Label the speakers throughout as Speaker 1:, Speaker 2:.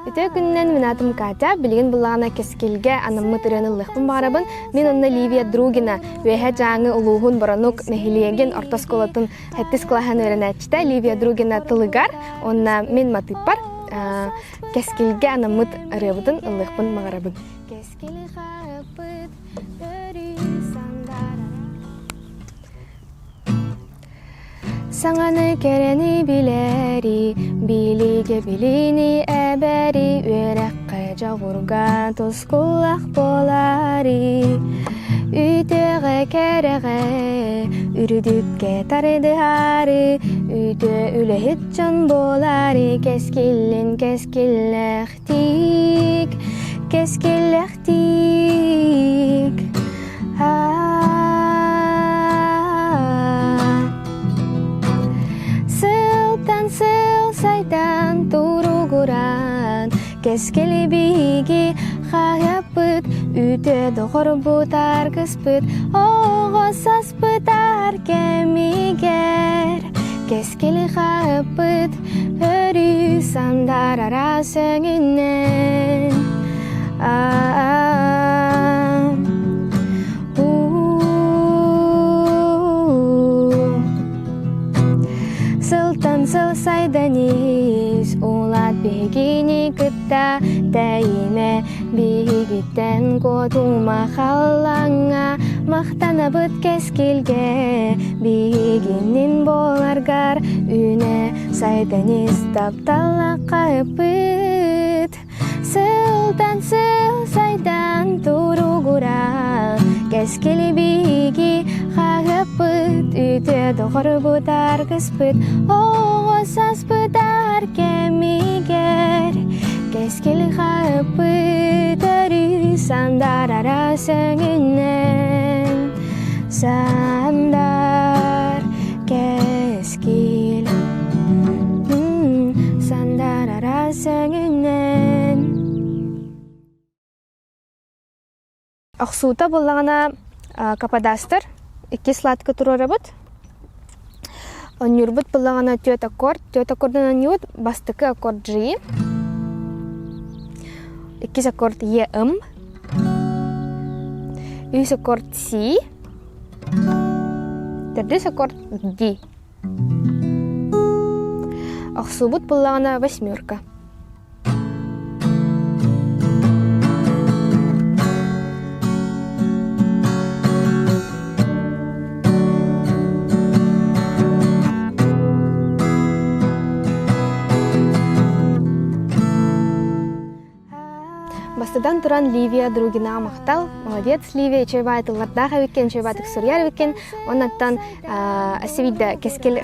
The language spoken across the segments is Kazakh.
Speaker 1: Үтө күннен минатым Катя, билген буллагана кескелге анаммы тырыныллыхпын барабын, мен онна Ливия Другина, веха жаңы улуғын баранук нехилиеген ортосколатын хэттис клахан өренәчті Ливия Другина тылыгар, онна мен матыппар, кескелге анаммыт рыбытын ыллыхпын мағарабын. Саңаны керени билери, билиге билини әбәри, өрәккә жауырга тускулақ болари. Үтеғе кереғе, үрдікке тарыды хари, үте үләхет жан болари, кескілін кескілләқтик, кескілләқтик. Сыл сайдан туругуран, кескели биги хаяпыт, үте доғыр бұтар кыспыт, оғысас бұтар кемигер. Кескели хаяпыт, өрі сандар ара сөңінен. Сыл сайданиз, улат бігіні күтта, дәйме бігіттен көтума қалаңа, мақтана бұт кескелге, бігінін боларгар, үне сайданиз таптала қайпыт. Сылтан сайдан туругура, кескели биги хагапыт, үте доғыр бұтар кыспыт, оғысас бұтар кемигер. Кескели хагапыт, өрі сандар ара сөңінен. Сандар кескел, сандар ара сөңінен. Ақсуыта болағана кападастыр, 2 сладка турары бұд. Онюр бұд болағана төт аккорд. Төт аккордын онюд бастықы аккорд G. 2 аккорд E, M. 3 аккорд C. 4 аккорд D. Ақсу бұд болағана 8. Бастыдан туран Ливия Другина мақтал. Молодец, Ливия, чайбайты лардаға векен, чайбайты ксурьяр векен. Оннаттан әсевейді кескел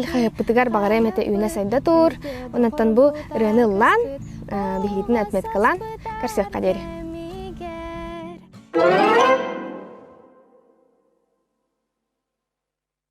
Speaker 1: қайыппытығар бағара әмәті үйіне сайда тур. Оннаттан бұл рөні лан, бігейтін әтметкалан. Карсиық қадері.